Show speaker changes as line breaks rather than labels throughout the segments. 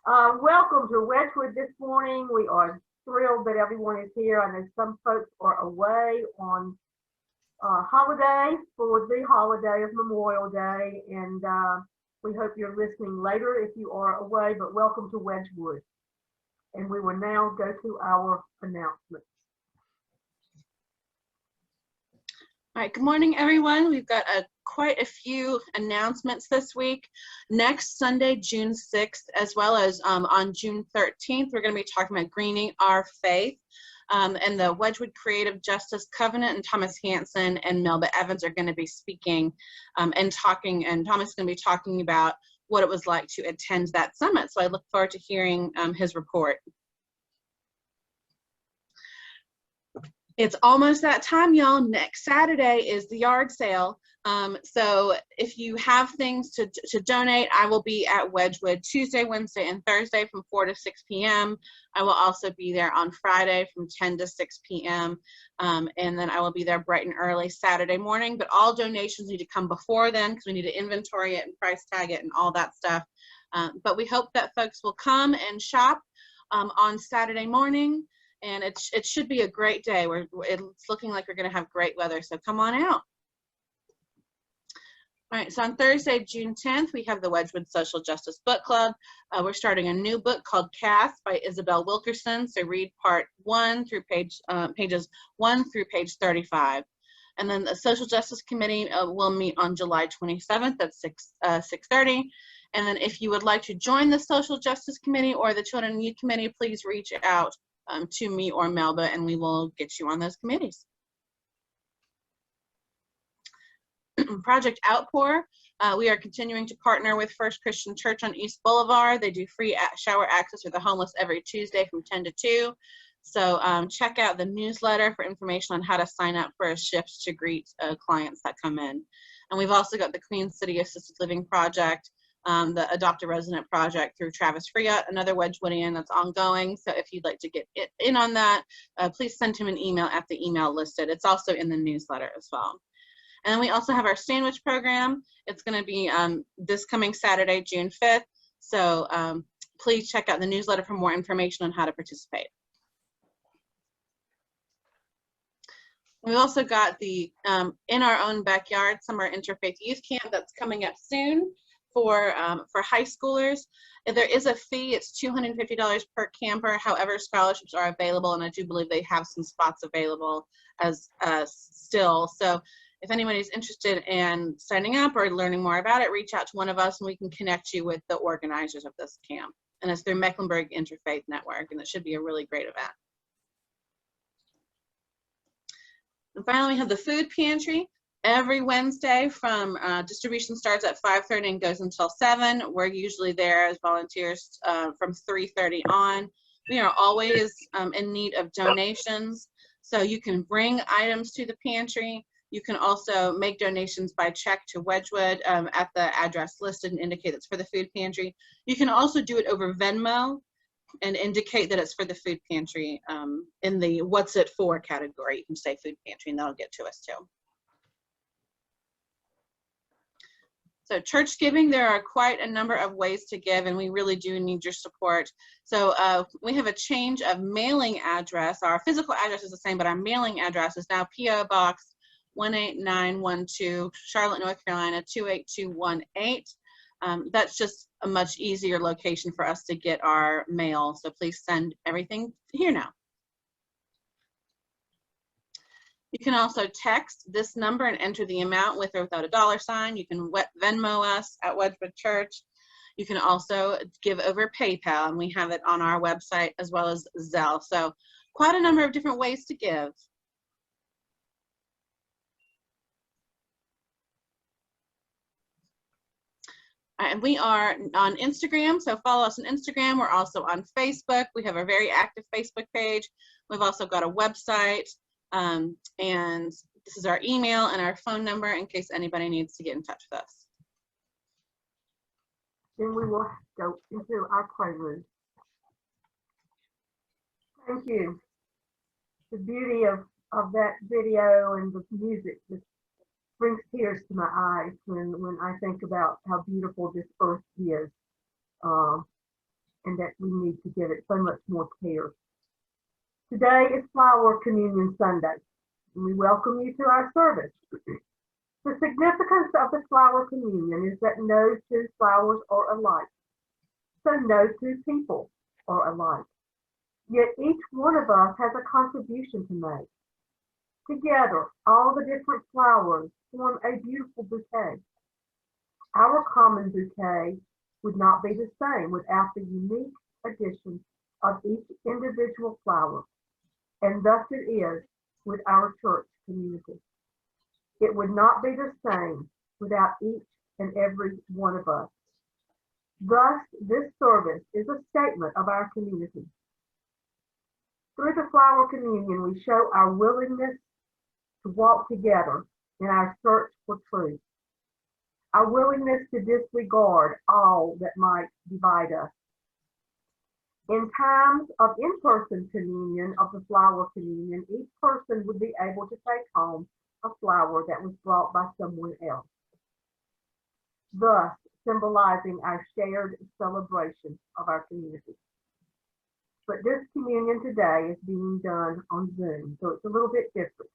Welcome to Wedgwood this morning. We are thrilled that everyone is here. I know some folks are away on holiday for the holiday of Memorial Day, and we hope you're listening later if you are away, but welcome to Wedgwood. And we will now go to our announcements.
All right, good morning, everyone. We've got quite a few announcements this week. Next Sunday, June 6th, as well as on June 13th, we're going to be talking about greening our faith. And the Wedgwood Creative Justice Covenant, and Thomas Hanson and Melba Evans are going to be speaking and talking, and Thomas is going to be talking about what it was like to attend that summit. So I look forward to hearing his report. It's almost that time, y'all. Next Saturday is the yard sale. So if you have things to donate, I will be at Wedgwood Tuesday, Wednesday, and Thursday from 4 to 6 p.m. I will also be there on Friday from 10 to 6 p.m. And then I will be there bright and early Saturday morning. But all donations need to come before then because we need to inventory it and price tag it and all that stuff. But we hope that folks will come and shop on Saturday morning. And it should be a great day. It's looking like we're going to have great weather, so come on out. All right, so on Thursday, June 10th, we have the Wedgwood Social Justice Book Club. We're starting a new book called Cath by Isabel Wilkerson. So read part 1 through pages 1 through page 35. And then the Social Justice Committee will meet on July 27th at 6:30. And then if you would like to join the Social Justice Committee or the Children and Youth Committee, please reach out to me or Melba, and we will get you on those committees. Project Outpour, we are continuing to partner with First Christian Church on East Boulevard. They do free shower access for the homeless every Tuesday from 10 to 2. So check out the newsletter for information on how to sign up for a shift to greet clients that come in. And we've also got the Queen City Assisted Living Project, the Adopt a Resident project through Travis Friot, another Wedgwoodian that's ongoing. So if you'd like to get in on that, please send him an email at the email listed. It's also in the newsletter as well. And then we also have our sandwich program. It's going to be this coming Saturday, June 5th. So please check out the newsletter for more information on how to participate. We've also got the In Our Own Backyard Summer Interfaith Youth Camp that's coming up soon for high schoolers. There is a fee. It's $250 per camper. However, scholarships are available, and I do believe they have some spots available as still. So if anybody's interested in signing up or learning more about it, reach out to one of us and we can connect you with the organizers of this camp. And it's through Mecklenburg Interfaith Network, and it should be a really great event. And finally, we have the food pantry. Every Wednesday from distribution starts at 5:30 and goes until 7. We're usually there as volunteers from 3:30 on. We are always in need of donations. So you can bring items to the pantry. You can also make donations by check to Wedgwood at the address listed and indicate it's for the food pantry. You can also do it over Venmo and indicate that it's for the food pantry in the what's it for category. You can say food pantry and that'll get to us too. So church giving, there are quite a number of ways to give, and we really do need your support. So we have a change of mailing address. Our physical address is the same, but our mailing address is now P.O. Box 18912, Charlotte, North Carolina 28218. That's just a much easier location for us to get our mail. So please send everything here now. You can also text this number and enter the amount with or without a $sign. You can Venmo us at Wedgwood Church. You can also give over PayPal, and we have it on our website as well as Zelle. So quite a number of different ways to give. And we are on Instagram, so follow us on Instagram. We're also on Facebook. We have a very active Facebook page. We've also got a website. And this is our email and our phone number in case anybody needs to get in touch with us.
Then we will go into our prelude. Thank you. The beauty of that video and the music just brings tears to my eyes when I think about how beautiful this earth is. and that we need to give it so much more care. Today is Flower Communion Sunday, and we welcome you to our service. The significance of the Flower Communion is that no two flowers are alike, so no two people are alike. Yet each one of us has a contribution to make. Together, all the different flowers form a beautiful bouquet. Our common bouquet would not be the same without the unique addition of each individual flower, and thus it is with our church community. It would not be the same without each and every one of us. Thus, this service is a statement of our community. Through the Flower Communion, we show our willingness to walk together in our search for truth, our willingness to disregard all that might divide us. In times of in-person communion of the Flower Communion, each person would be able to take home a flower that was brought by someone else, thus symbolizing our shared celebration of our community. But this communion today is being done on Zoom, so it's a little bit different.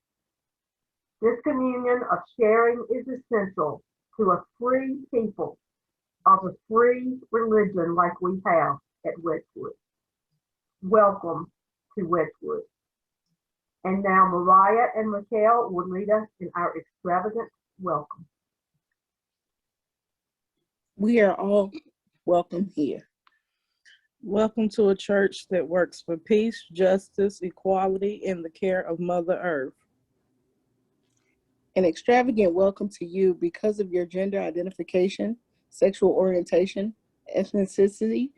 This communion of sharing is essential to a free people of a free religion like we have at Wedgwood. Welcome to Wedgwood. And now Mariah and Michael will lead us in our extravagant welcome.
We are all welcome here. Welcome to a church that works for peace, justice, equality, and the care of Mother Earth. An extravagant welcome to you because of your gender identification, sexual orientation, ethnicity,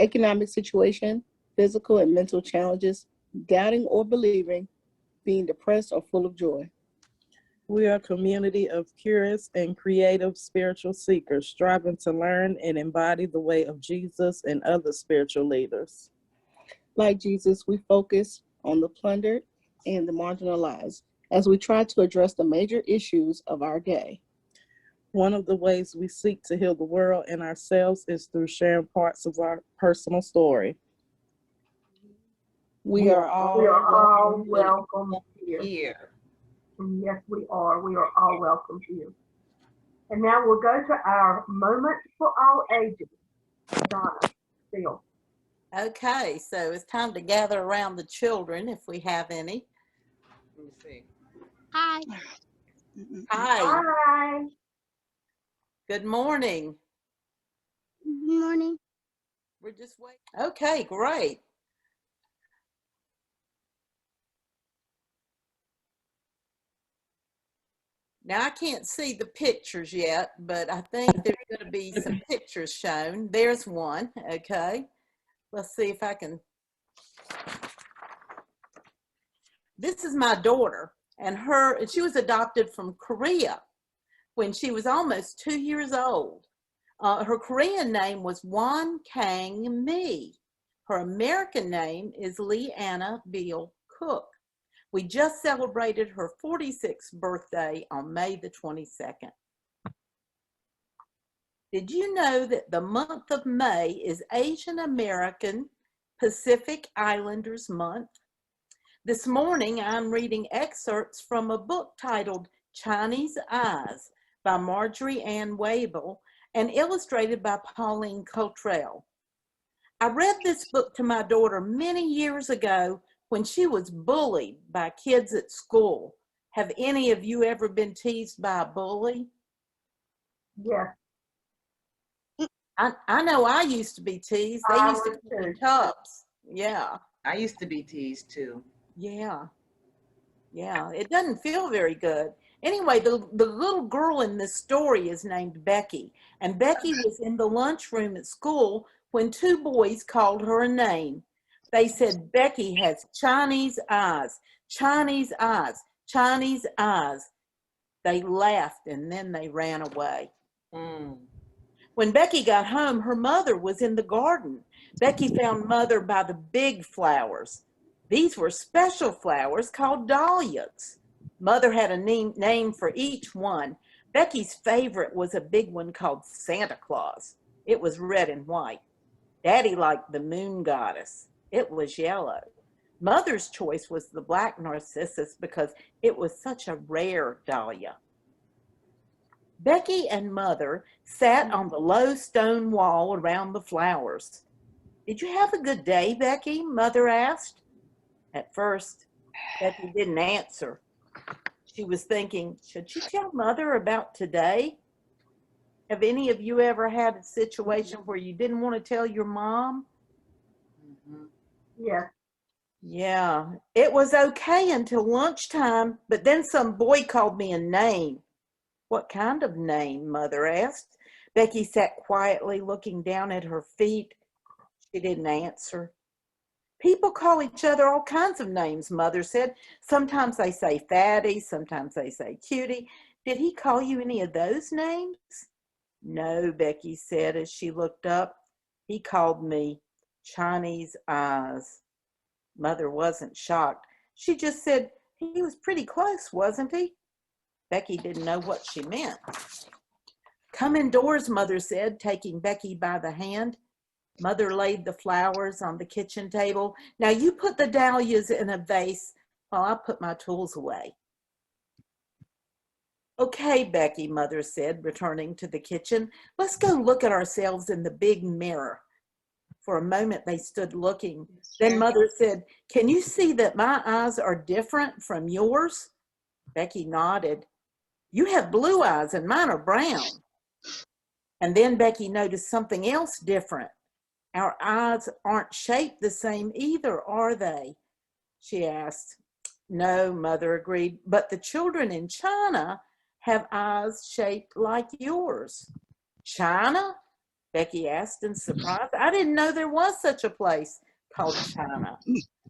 economic situation, physical and mental challenges, doubting or believing, being depressed or full of joy. We are a community of curious and creative spiritual seekers striving to learn and embody the way of Jesus and other spiritual leaders. Like Jesus, we focus on the plundered and the marginalized as we try to address the major issues of our day. One of the ways we seek to heal the world and ourselves is through sharing parts of our personal story. We are all
welcome here. And yes, we are. We are all welcome here. And now we'll go to our moment for all ages. Donna, Phil.
Okay, so it's time to gather around the children if we have any. Let me see.
Hi.
Hi.
Hi.
Good morning.
Good morning.
We're just waiting. Okay, great. Now I can't see the pictures yet, but I think there's going to be some pictures shown. There's one. Okay. Let's see if I can. This is my daughter, and she was adopted from Korea when she was almost 2 years old. Her Korean name was Won Kang Mi. Her American name is Leanna Beal Cook. We just celebrated her 46th birthday on May the 22nd. Did you know that the month of May is Asian American Pacific Islanders Month? This morning, I'm reading excerpts from a book titled Chinese Eyes by Marjorie Ann Wabel and illustrated by Pauline Cottrell. I read this book to my daughter many years ago when she was bullied by kids at school. Have any of you ever been teased by a bully?
Yes.
I know I used to be teased. They used to call me Tubbs. Yeah.
I used to be teased too.
Yeah. Yeah. It doesn't feel very good. Anyway, the little girl in this story is named Becky. And Becky was in the lunchroom at school when two boys called her a name. They said, Becky has Chinese eyes, Chinese eyes, Chinese eyes. They laughed and then they ran away. When Becky got home, her mother was in the garden. Becky found Mother by the big flowers. These were special flowers called dahlias. Mother had a name for each one. Becky's favorite was a big one called Santa Claus. It was red and white. Daddy liked the moon goddess. It was yellow. Mother's choice was the black narcissus because it was such a rare dahlia. Becky and Mother sat on the low stone wall around the flowers. Did you have a good day, Becky? Mother asked. At first, Becky didn't answer. She was thinking, should she tell Mother about today? Have any of you ever had a situation where you didn't want to tell your mom?
Mhm.
Yes.
Yeah, it was okay until lunchtime, but then some boy called me a name. What kind of name? Mother asked. Becky sat quietly looking down at her feet. She didn't answer. People call each other all kinds of names, Mother said. Sometimes they say fatty, sometimes they say cutie. Did he call you any of those names? No, Becky said as she looked up. He called me Chinese eyes. Mother wasn't shocked. She just said, he was pretty close, wasn't he? Becky didn't know what she meant. Come indoors, Mother said, taking Becky by the hand. Mother laid the flowers on the kitchen table. Now you put the dahlias in a vase while I put my tools away. Okay, Becky, Mother said, returning to the kitchen. Let's go look at ourselves in the big mirror. For a moment, they stood looking. Then Mother said, can you see that my eyes are different from yours? Becky nodded. You have blue eyes and mine are brown. And then Becky noticed something else different. Our eyes aren't shaped the same either, are they? She asked. No, Mother agreed, but the children in China have eyes shaped like yours. China? Becky asked in surprise. I didn't know there was such a place called China.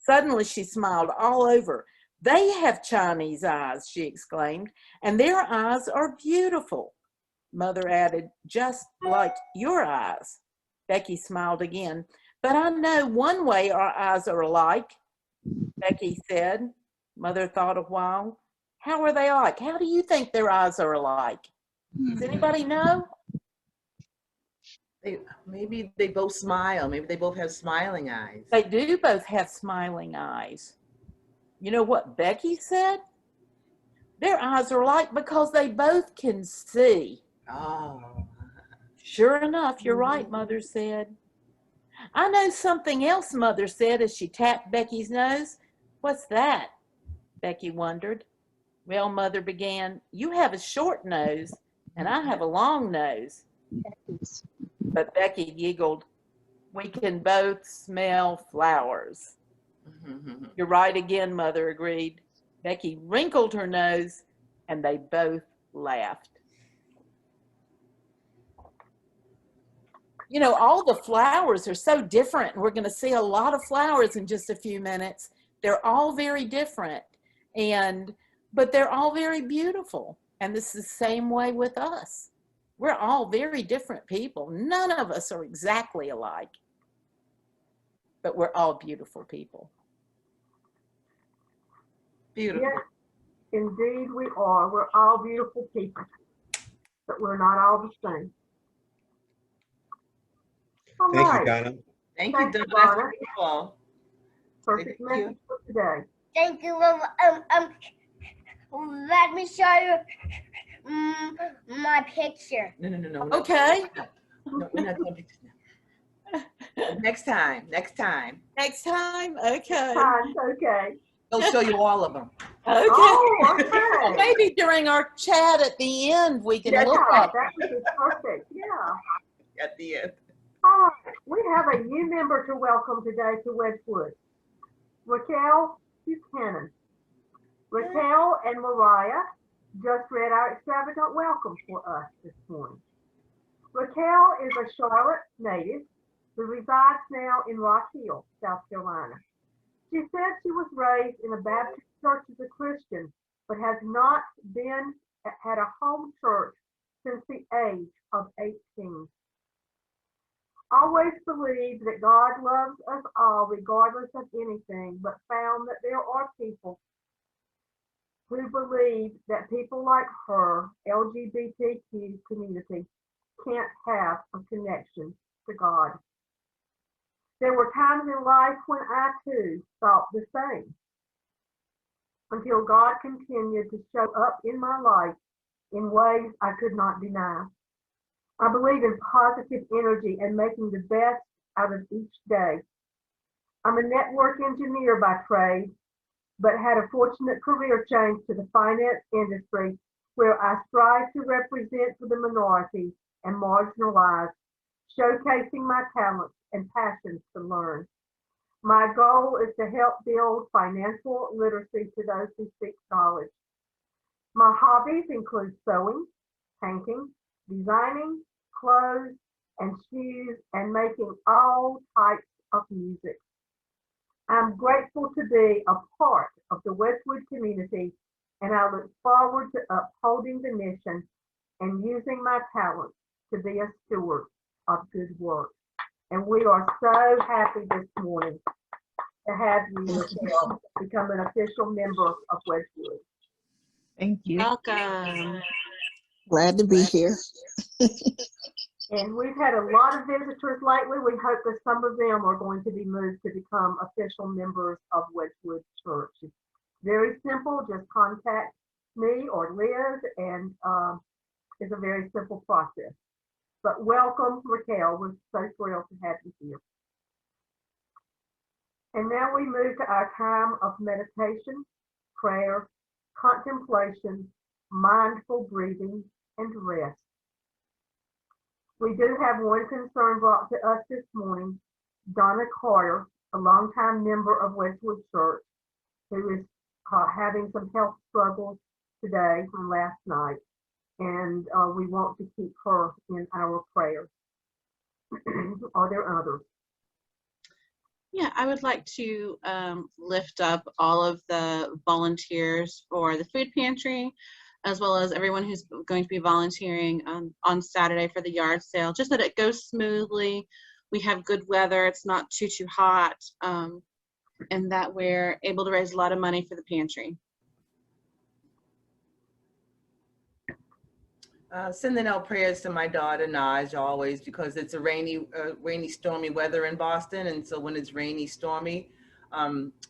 Suddenly she smiled all over. They have Chinese eyes, she exclaimed, and their eyes are beautiful. Mother added, just like your eyes. Becky smiled again. But I know one way our eyes are alike, Becky said. Mother thought a while. How are they alike? How do you think their eyes are alike? Does anybody know?
Maybe they both smile. Maybe they both have smiling eyes.
They do both have smiling eyes. You know what Becky said? Their eyes are alike because they both can see.
Oh.
Sure enough, you're right, Mother said. I know something else, Mother said as she tapped Becky's nose. What's that? Becky wondered. Well, Mother began, you have a short nose and I have a long nose. But Becky giggled. We can both smell flowers.
Mhm.
You're right again, Mother agreed. Becky wrinkled her nose and they both laughed. You know, all the flowers are so different. We're going to see a lot of flowers in just a few minutes. They're all very different, but they're all very beautiful. And this is the same way with us. We're all very different people. None of us are exactly alike, but we're all beautiful people.
Beautiful.
Yes, indeed we are. We're all beautiful people, but we're not all the same. All
Thank you,
right.
Donna.
Thank you,
Thank you,
Donna. That's
Donna.
beautiful.
Perfect
Thank you.
message for today.
Thank you. Let me show you my picture.
No.
Okay.
No, we're not doing pictures now. Next time.
Next time? Okay.
Time's okay.
They'll show you all of them.
Okay.
Oh,
Well,
okay.
maybe during our chat at the end, we can
Yeah,
look
that
at
would be perfect. Yeah.
At the end.
All right. We have a new member to welcome today to Wedgewood. Raquel Buchanan. Raquel and Mariah just read our extravagant welcome for us this morning. Raquel is a Charlotte native who resides now in Rock Hill, South Carolina. She said she was raised in a Baptist church as a Christian, but has not had a home church since the age of 18. Always believed that God loves us all regardless of anything, but found that there are people who believe that people like her, LGBTQ community, can't have a connection to God. There were times in life when I too thought the same, until God continued to show up in my life in ways I could not deny. I believe in positive energy and making the best out of each day. I'm a network engineer by trade, but had a fortunate career change to the finance industry where I strive to represent for the minority and marginalized, showcasing my talents and passions to learn. My goal is to help build financial literacy to those who seek knowledge. My hobbies include sewing, painting, designing, clothes and shoes, and making all types of music. I'm grateful to be a part of the Westwood community, and I look forward to upholding the mission and using my talents to be a steward of good work. And we are so happy this morning to have you, Michelle, become an official member of Westwood.
Thank you.
Welcome.
Glad to be here.
And we've had a lot of visitors lately. We hope that some of them are going to be moved to become official members of Westwood Church. It's very simple. Just contact me or Liz, and it's a very simple process. But welcome, Raquel. We're so thrilled to have you here. And now we move to our time of meditation, prayer, contemplation, mindful breathing, and rest. We do have one concern brought to us this morning. Donna Carter, a longtime member of Westwood Church, who is having some health struggles today from last night, and we want to keep her in our prayers. Are there others?
Yeah, I would like to lift up all of the volunteers for the food pantry, as well as everyone who's going to be volunteering on Saturday for the yard sale, just that it goes smoothly. We have good weather, it's not too hot, and that we're able to raise a lot of money for the pantry.
Sending out prayers to my daughter Naj always, because it's a rainy, stormy weather in Boston, and so when it's rainy, stormy,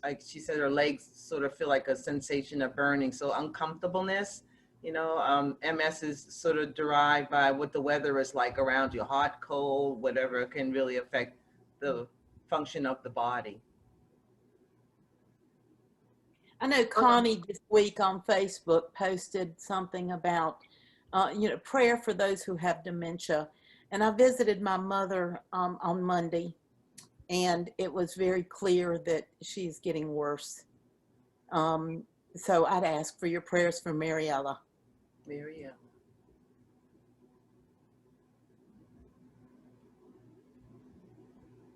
like she said, her legs sort of feel like a sensation of burning, so uncomfortableness. You know, MS is sort of derived by what the weather is like around you, hot, cold, whatever, can really affect the function of the body.
I know Connie this week on Facebook posted something about, prayer for those who have dementia. And I visited my mother on Monday, and it was very clear that she's getting worse. So I'd ask for your prayers for Mariella.
Mariella.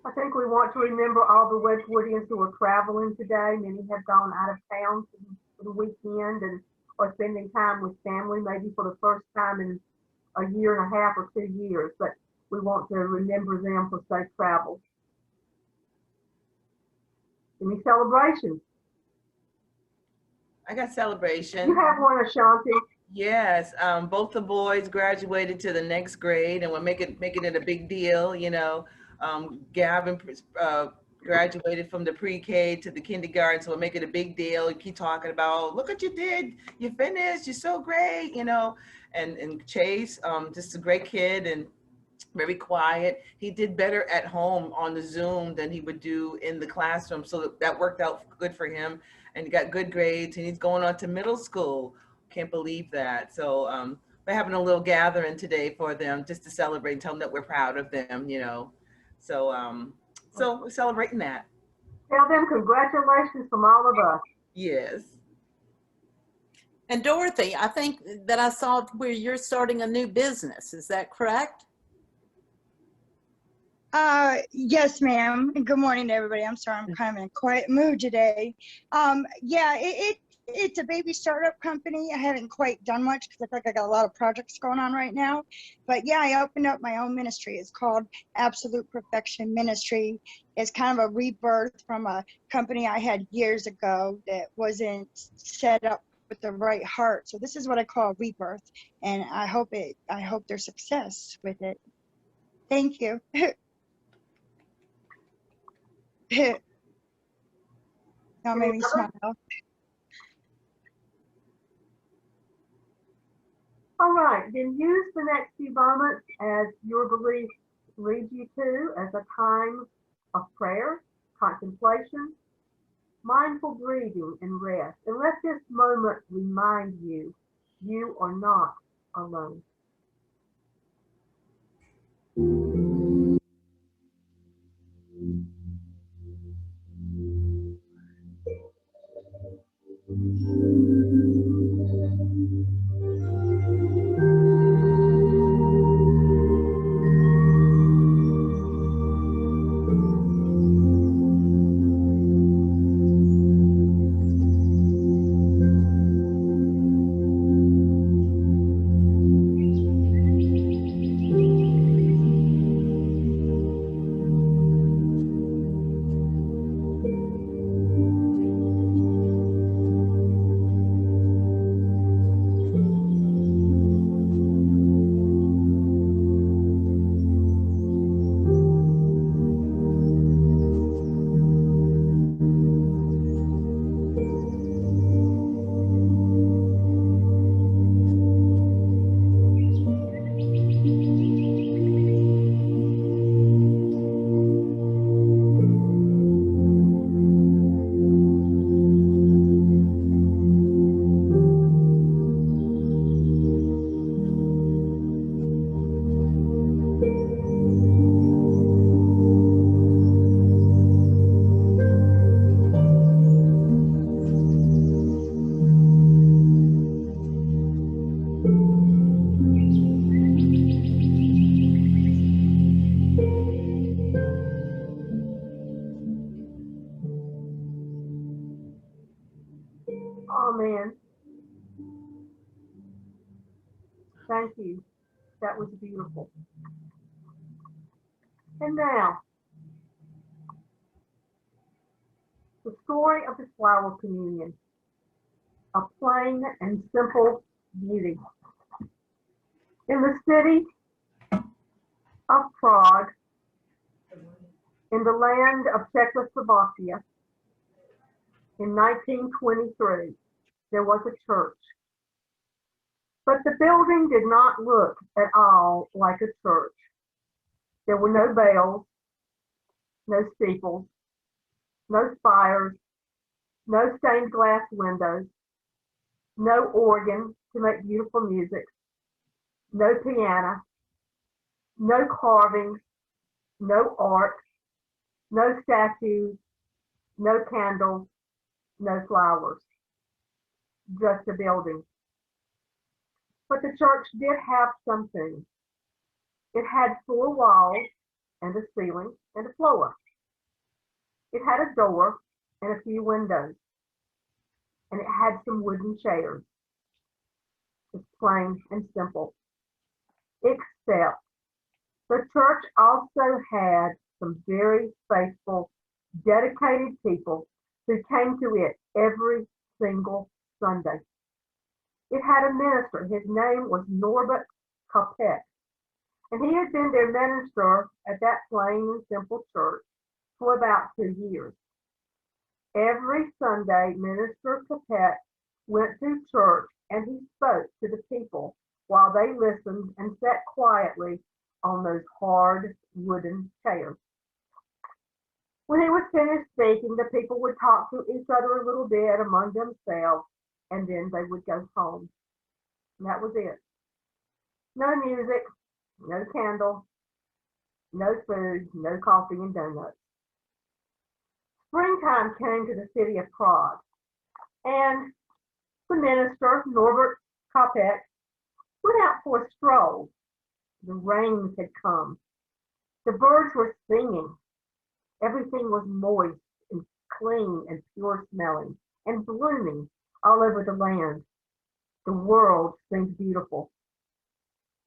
I think we want to remember all the Westwoodians who are traveling today. Many have gone out of town for the weekend and are spending time with family, maybe for the first time in a year and a half or 2 years. But we want to remember them for safe travel. Any celebrations?
I got celebration.
You have one, Ashanti.
Yes, both the boys graduated to the next grade, and we're making it a big deal. You know, Gavin graduated from the pre-K to the kindergarten, so we're making a big deal. You keep talking about, look what you did, you finished, you're so great, you know. And Chase, just a great kid and very quiet. He did better at home on the Zoom than he would do in the classroom, so that worked out good for him, and he got good grades, and he's going on to middle school. Can't believe that. So we're having a little gathering today for them, just to celebrate and tell them that we're proud of them, you know. So so we're celebrating that.
Tell them congratulations from all of us.
Yes.
And Dorothy, I think that I saw where you're starting a new business. Is that correct?
Yes, ma'am. Good morning to everybody. I'm sorry, I'm kind of in a quiet mood today. Yeah, it's a baby startup company. I haven't quite done much because I feel like I got a lot of projects going on right now. But yeah, I opened up my own ministry. It's called Absolute Perfection Ministry. It's kind of a rebirth from a company I had years ago that wasn't set up with the right heart. So this is what I call a rebirth, and I hope there's success with it. Thank you. That made me
Any
smile.
All right, then use the next few moments as your belief leads you to as a time of prayer, contemplation, mindful breathing, and rest. And let this moment remind you, you are not alone. Oh man, thank you. That was beautiful. And now, the story of the flower communion, a plain and simple beauty. In the city of Prague, in the land of Czechoslovakia, in 1923, there was a church. But the building did not look at all like a church. There were no bells, no steeples, no spires, no stained glass windows, no organ to make beautiful music, no piano, no carvings, no art, no statues, no candles, no flowers, just a building. But the church did have something. It had 4 walls and a ceiling and a floor. It had a door and a few windows. And it had some wooden chairs. It's plain and simple. Except the church also had some very faithful, dedicated people who came to it every single Sunday. It had a minister. His name was Norbert Kopeck. And he had been their minister at that plain and simple church for about 2 years. Every Sunday, Minister Kopeck went to church and he spoke to the people while they listened and sat quietly on those hard wooden chairs. When he was finished speaking, the people would talk to each other a little bit among themselves, and then they would go home. And that was it. No music, no candle, no food, no coffee and donuts. Springtime came to the city of Prague, and the minister, Norbert Kopeck, went out for a stroll. The rains had come. The birds were singing. Everything was moist and clean and pure smelling and blooming all over the land. The world seemed beautiful.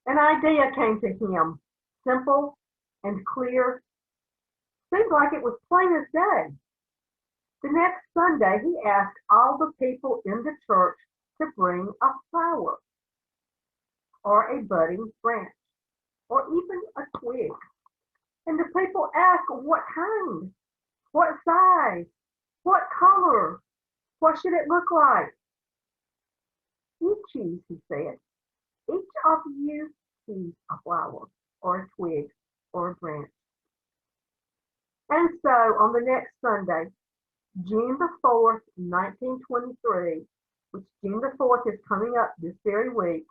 An idea came to him, simple and clear. Seemed like it was plain as day. The next Sunday, he asked all the people in the church to bring a flower or a budding branch or even a twig. And the people asked, what kind? What size? What color? What should it look like? You choose, he said. Each of you choose a flower or a twig or a branch. And so on the next Sunday, June the 4th, 1923, which June the 4th is coming up this very week,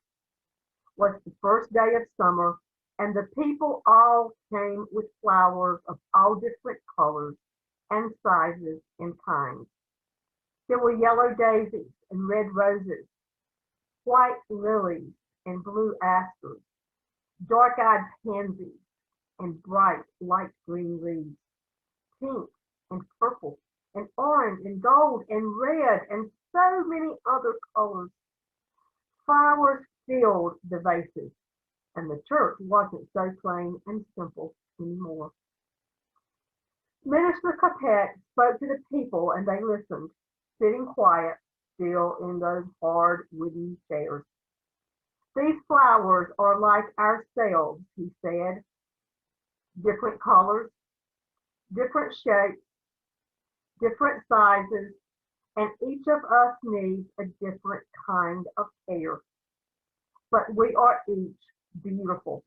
was the first day of summer, and the people all came with flowers of all different colors and sizes and kinds. There were yellow daisies and red roses, white lilies and blue asters, dark-eyed pansies and bright light green leaves, pink and purple and orange and gold and red and so many other colors. Flowers filled the vases, and the church wasn't so plain and simple anymore. Minister Capet spoke to the people, and they listened, sitting quiet still in those hard wooden chairs. These flowers are like ourselves, he said. Different colors, different shapes, different sizes, and each of us needs a different kind of care. But we are each beautiful.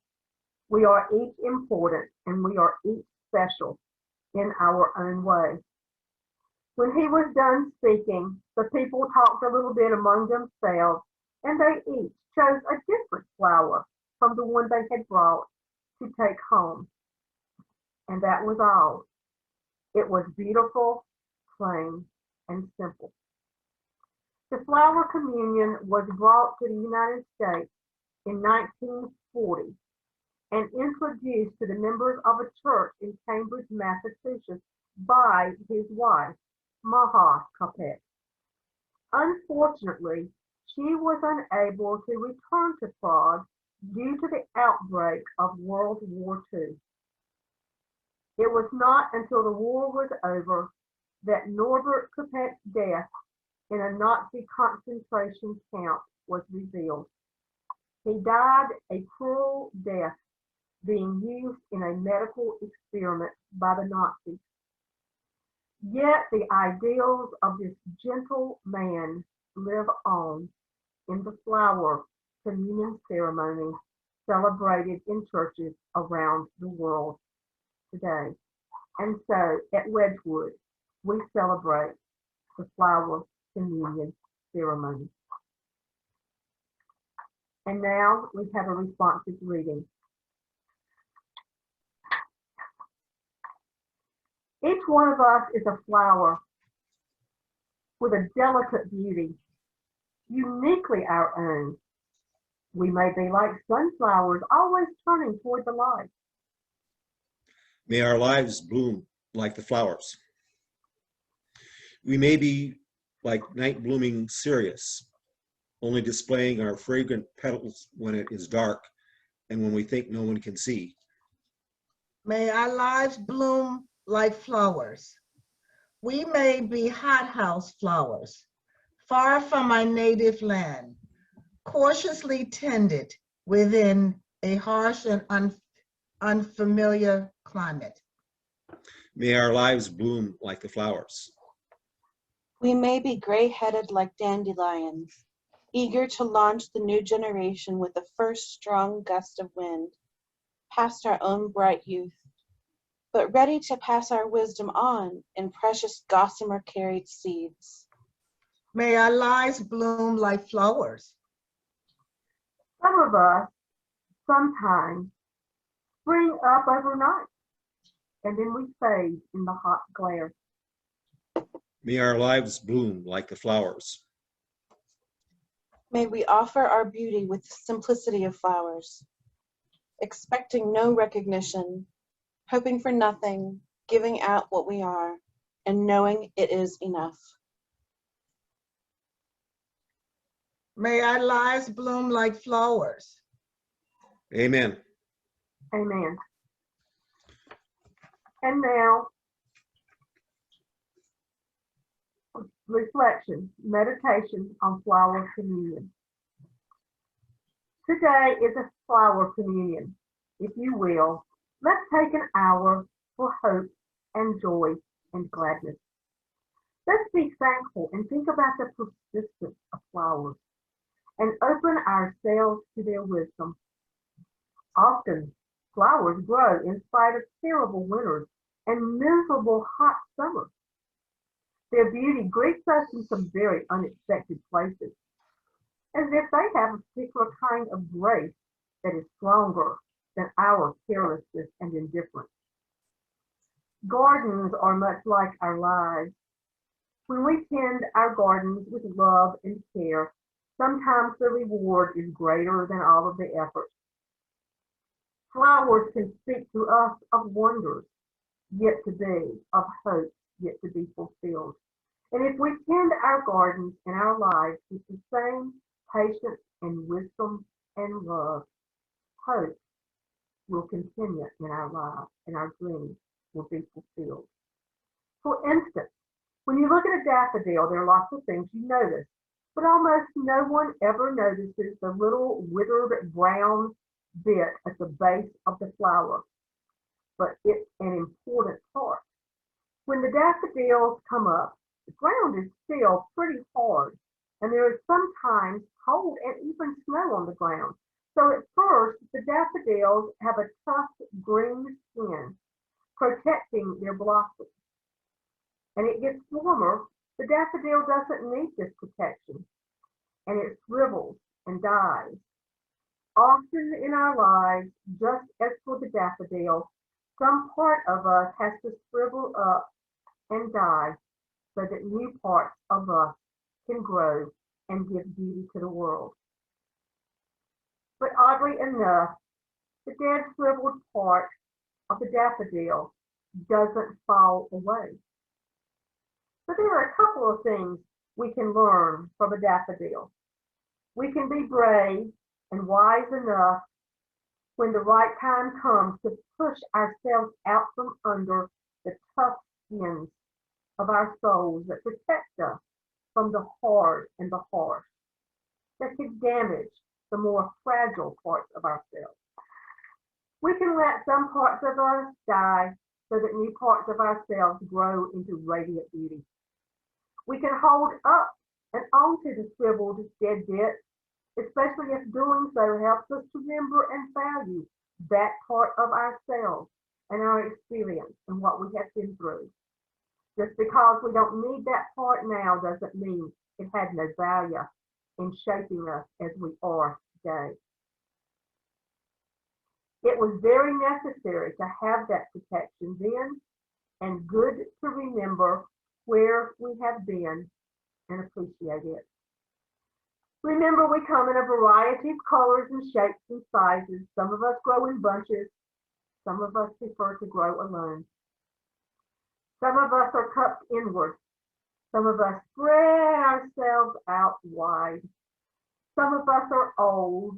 We are each important, and we are each special in our own way. When he was done speaking, the people talked a little bit among themselves, and they each chose a different flower from the one they had brought to take home. And that was all. It was beautiful, plain, and simple. The flower communion was brought to the United States in 1940 and introduced to the members of a church in Cambridge, Massachusetts by his wife, Maha Capet. Unfortunately, she was unable to return to Prague due to the outbreak of World War II. It was not until the war was over that Norbert Capet's death in a Nazi concentration camp was revealed. He died a cruel death, being used in a medical experiment by the Nazis. Yet the ideals of this gentle man live on in the flower communion ceremony celebrated in churches around the world today. And so at Wedgwood, we celebrate the flower communion ceremony. And now we have a responsive reading. Each one of us is a flower with a delicate beauty, uniquely our own. We may be like sunflowers, always turning toward the light.
May our lives bloom like the flowers. We may be like night blooming cereus, only displaying our fragrant petals when it is dark and when we think no one can see.
May our lives bloom like flowers. We may be hothouse flowers, far from our native land, cautiously tended within a harsh and unfamiliar climate.
May our lives bloom like the flowers.
We may be gray-headed like dandelions, eager to launch the new generation with the first strong gust of wind, past our own bright youth, but ready to pass our wisdom on in precious gossamer carried seeds.
May our lives bloom like flowers.
Some of us sometimes spring up overnight, and then we fade in the hot glare.
May our lives bloom like the flowers.
May we offer our beauty with the simplicity of flowers, expecting no recognition, hoping for nothing, giving out what we are, and knowing it is enough.
May our lives bloom like flowers.
Amen.
Amen. And now, reflection, meditation on flower communion. Today is a flower communion. If you will, let's take an hour for hope and joy and gladness. Let's be thankful and think about the persistence of flowers and open ourselves to their wisdom. Often, flowers grow in spite of terrible winters and miserable hot summers. Their beauty greets us in some very unexpected places, as if they have a particular kind of grace that is stronger than our carelessness and indifference. Gardens are much like our lives. When we tend our gardens with love and care, sometimes the reward is greater than all of the effort. Flowers can speak to us of wonders yet to be, of hopes yet to be fulfilled. And if we tend our gardens and our lives with the same patience and wisdom and love, hope will continue in our lives and our dreams will be fulfilled. For instance, when you look at a daffodil, there are lots of things you notice, but almost no one ever notices the little withered brown bit at the base of the flower, but it's an important part. When the daffodils come up, the ground is still pretty hard, and there is sometimes cold and even snow on the ground. So at first, the daffodils have a tough green skin protecting their blossoms. And it gets warmer, the daffodil doesn't need this protection, and it shrivels and dies. Often in our lives, just as for the daffodil, some part of us has to shrivel up and die so that new parts of us can grow and give beauty to the world. But oddly enough, the dead shriveled part of the daffodil doesn't fall away. So there are a couple of things we can learn from a daffodil. We can be brave and wise enough when the right time comes to push ourselves out from under the tough skins of our souls that protect us from the hard and the harsh, that could damage the more fragile parts of ourselves. We can let some parts of us die so that new parts of ourselves grow into radiant beauty. We can hold up and onto the shriveled dead bit, especially if doing so helps us to remember and value that part of ourselves and our experience and what we have been through. Just because we don't need that part now doesn't mean it had no value in shaping us as we are today. It was very necessary to have that protection then, and good to remember where we have been and appreciate it. Remember, we come in a variety of colors and shapes and sizes. Some of us grow in bunches. Some of us prefer to grow alone. Some of us are cupped inward. Some of us spread ourselves out wide. Some of us are old,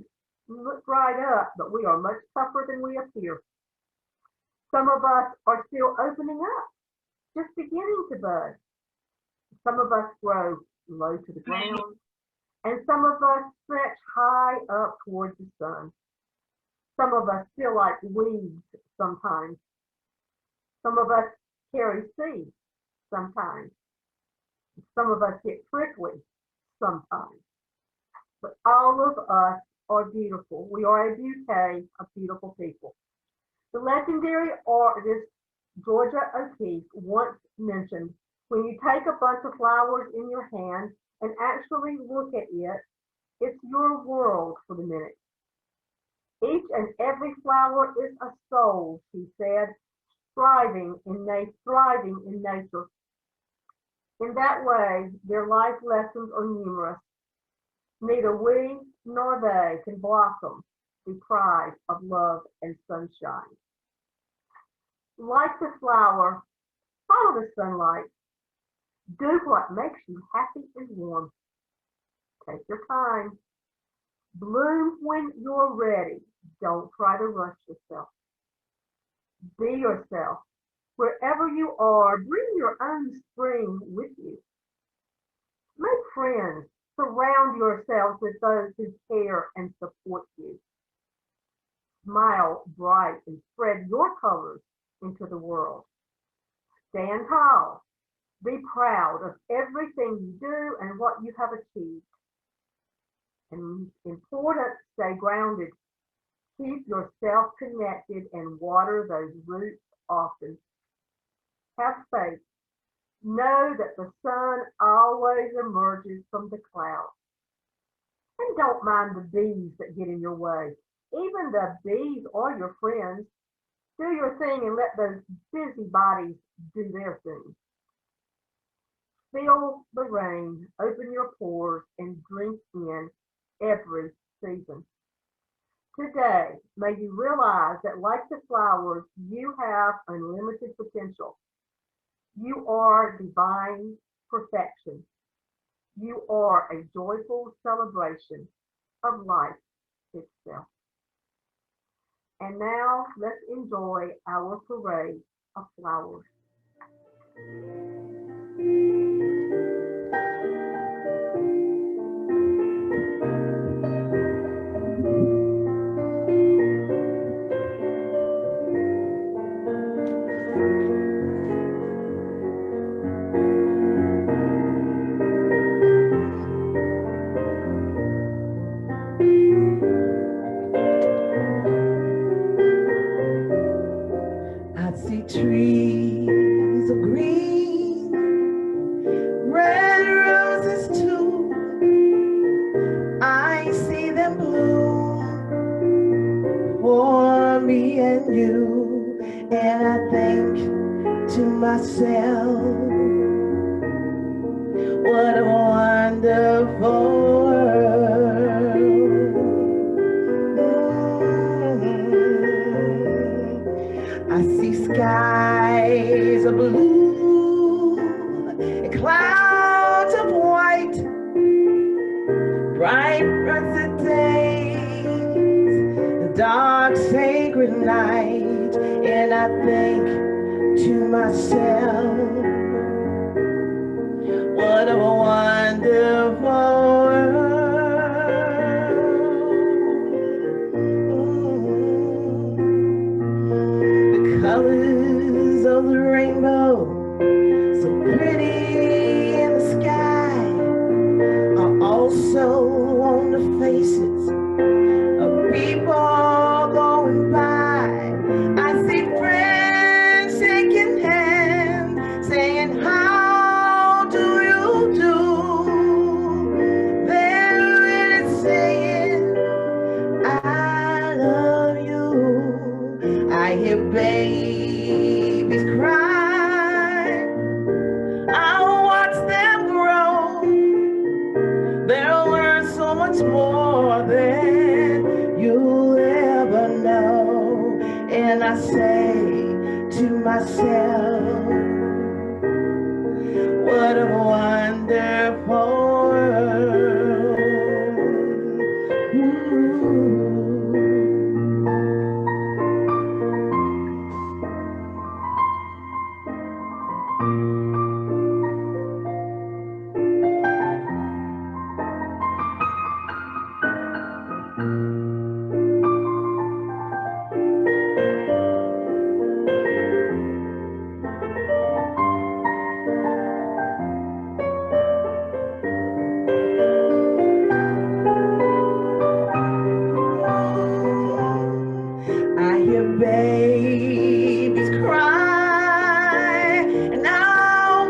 look dried up, but we are much tougher than we appear. Some of us are still opening up, just beginning to bud. Some of us grow low to the ground, and some of us stretch high up towards the sun. Some of us feel like weeds sometimes. Some of us carry seeds sometimes. Some of us get prickly sometimes. But all of us are beautiful. We are a bouquet of beautiful people. The legendary artist Georgia O'Keeffe once mentioned, when you take a bunch of flowers in your hand and actually look at it, it's your world for the minute. Each and every flower is a soul, she said, thriving in nature. In that way, their life lessons are numerous. Neither we nor they can blossom deprived of love and sunshine. Like the flower, follow the sunlight. Do what makes you happy and warm. Take your time. Bloom when you're ready. Don't try to rush yourself. Be yourself. Wherever you are, bring your own spring with you. Make friends. Surround yourselves with those who care and support you. Smile bright and spread your colors into the world. Stand tall. Be proud of everything you do and what you have achieved. And important, stay grounded. Keep yourself connected and water those roots often. Have faith. Know that the sun always emerges from the clouds. And don't mind the bees that get in your way. Even the bees are your friends. Do your thing and let those busy bodies do their thing. Feel the rain, open your pores, and drink in every season. Today, may you realize that like the flowers, you have unlimited potential. You are divine perfection. You are a joyful celebration of life itself. And now let's enjoy our parade of flowers.
I see trees of green, red roses too. I see them bloom for me and you. And I think to myself, what a wonderful world. I see skies of blue and clouds of white, bright blessed days, the dark sacred night, and I think to myself, what a wonderful world. The colors of the rainbow, so pretty in the sky, are also on the faces of people going by. I see friends shaking hands, saying, how do you do? They're really saying, I love you. I hear babies cry. I watch them grow. They'll learn so much more than you'll ever know. And I say to myself, what a wonderful world. Ooh. I hear babies cry, and I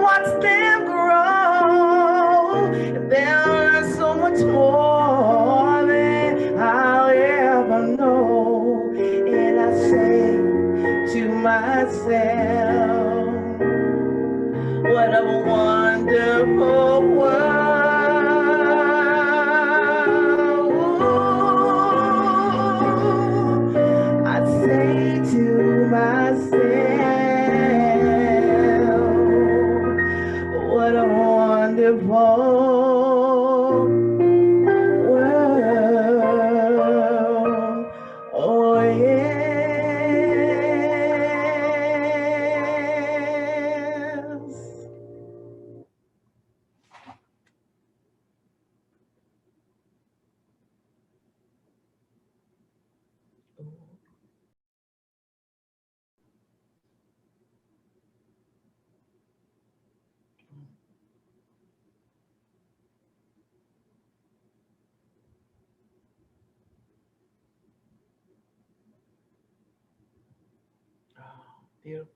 watch them grow. And they'll learn so much more than I'll ever know. And I say to myself, what a wonderful world. I say to myself, what a wonderful world. Oh yes.
Beautiful.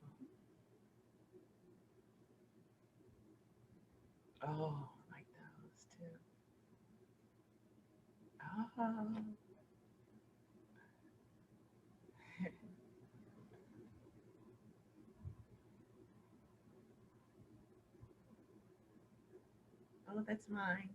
Oh, like those too. Oh. Oh, that's mine.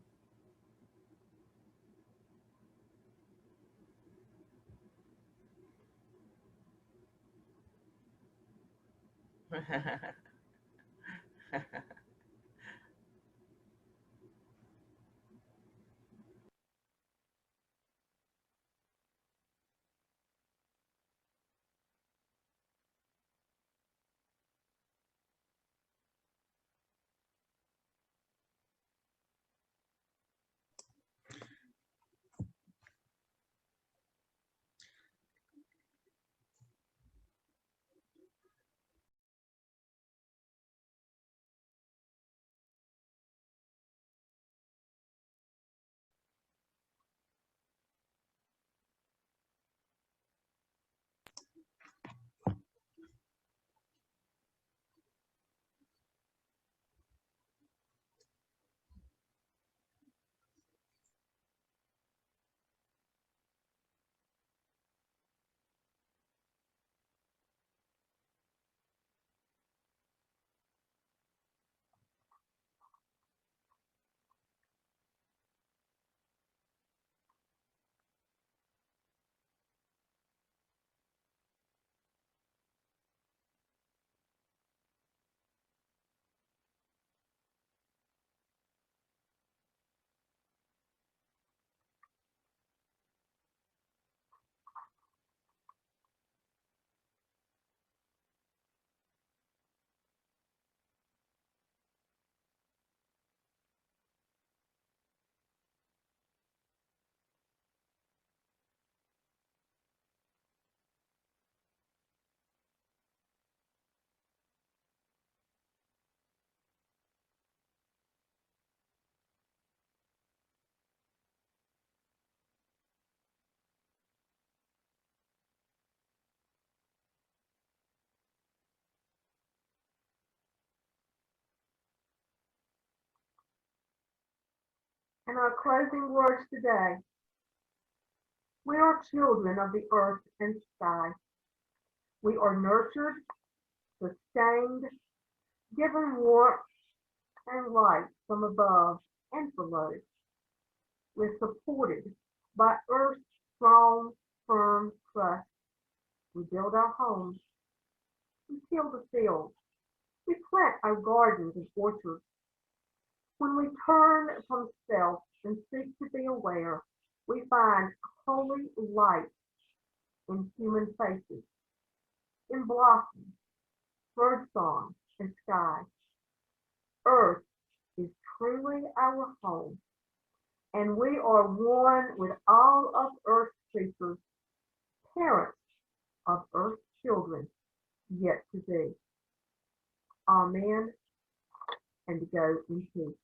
And our closing words today. We are children of the earth and sky. We are nurtured, sustained, given warmth and light from above and below. We're supported by earth's strong, firm trust. We build our homes. We till the fields. We plant our gardens and orchards. When we turn from self and seek to be aware, we find holy light in human faces, in blossoms, birdsong, and sky. Earth is truly our home, and we are one with all of Earth's creatures, parents of Earth's children yet to be. Amen, and go in peace.